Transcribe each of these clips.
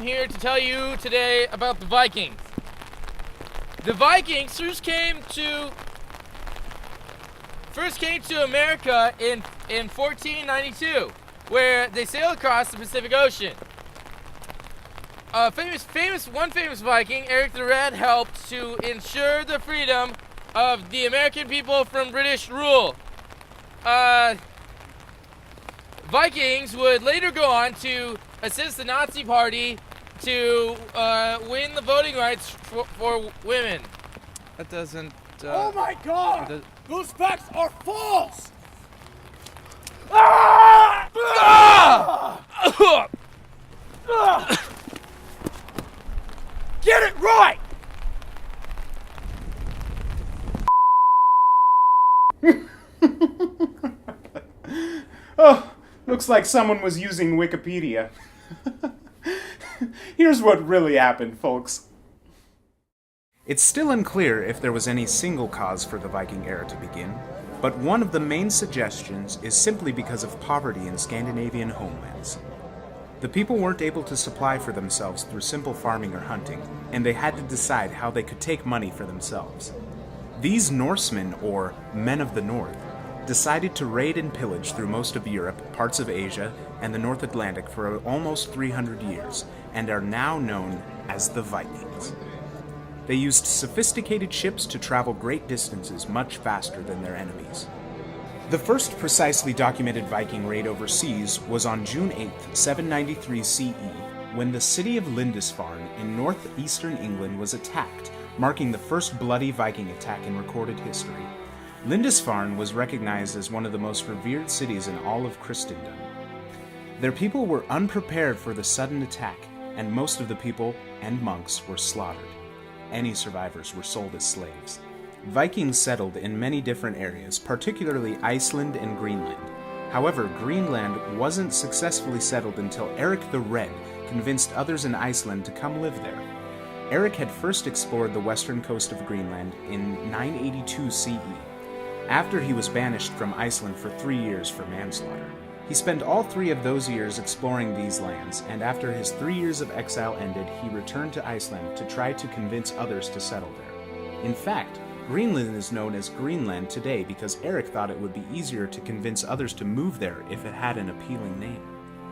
here to tell you today about the Vikings. The Vikings first came to America in 1492, where they sailed across the Pacific Ocean. One famous Viking, Eric the Red, helped to ensure the freedom of the American people from British rule. Vikings would later go on to assist the Nazi Party to win the voting rights for women. That doesn't... oh my God! Those facts are false! Get it right! Oh, looks like someone was using Wikipedia. Here's what really happened, folks. It's still unclear if there was any single cause for the Viking era to begin, but one of the main suggestions is simply because of poverty in Scandinavian homelands. The people weren't able to supply for themselves through simple farming or hunting, and they had to decide how they could take money for themselves. These Norsemen, or Men of the North, decided to raid and pillage through most of Europe, parts of Asia, and the North Atlantic for almost 300 years, and are now known as the Vikings. They used sophisticated ships to travel great distances much faster than their enemies. The first precisely documented Viking raid overseas was on June 8, 793 CE, when the city of Lindisfarne in northeastern England was attacked, marking the first bloody Viking attack in recorded history. Lindisfarne was recognized as one of the most revered cities in all of Christendom. Their people were unprepared for the sudden attack, and most of the people and monks were slaughtered. Any survivors were sold as slaves. Vikings settled in many different areas, particularly Iceland and Greenland. However, Greenland wasn't successfully settled until Eric the Red convinced others in Iceland to come live there. Eric had first explored the western coast of Greenland in 982 CE. After he was banished from Iceland for 3 years for manslaughter. He spent all 3 of those years exploring these lands, and after his 3 years of exile ended, he returned to Iceland to try to convince others to settle there. In fact, Greenland is known as Greenland today because Eric thought it would be easier to convince others to move there if it had an appealing name.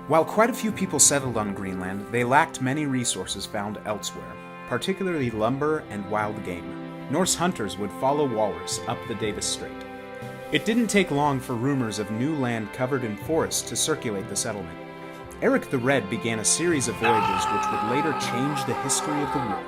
While quite a few people settled on Greenland, they lacked many resources found elsewhere, particularly lumber and wild game. Norse hunters would follow walrus up the Davis Strait. It didn't take long for rumors of new land covered in forests to circulate the settlement. Eric the Red began a series of voyages which would later change the history of the world.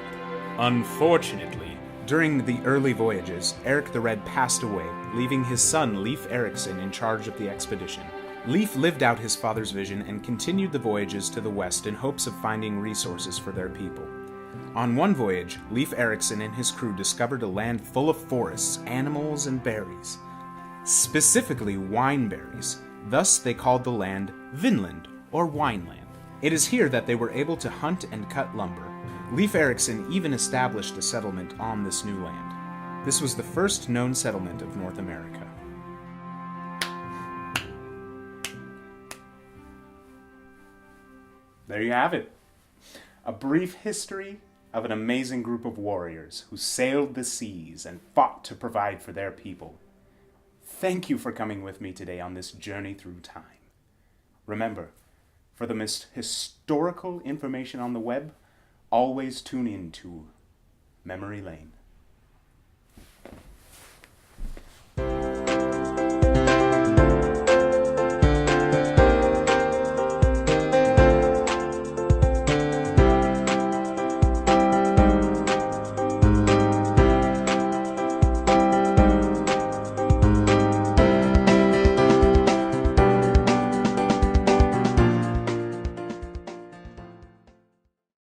Unfortunately, during the early voyages, Eric the Red passed away, leaving his son Leif Erikson in charge of the expedition. Leif lived out his father's vision and continued the voyages to the west in hopes of finding resources for their people. On one voyage, Leif Erikson and his crew discovered a land full of forests, animals, and berries. Specifically wineberries. Thus they called the land Vinland, or Wineland. It is here that they were able to hunt and cut lumber. Leif Erikson even established a settlement on this new land. This was the first known settlement of North America. There you have it. A brief history of an amazing group of warriors who sailed the seas and fought to provide for their people. Thank you for coming with me today on this journey through time. Remember, for the most historical information on the web, always tune in to Memory Lane.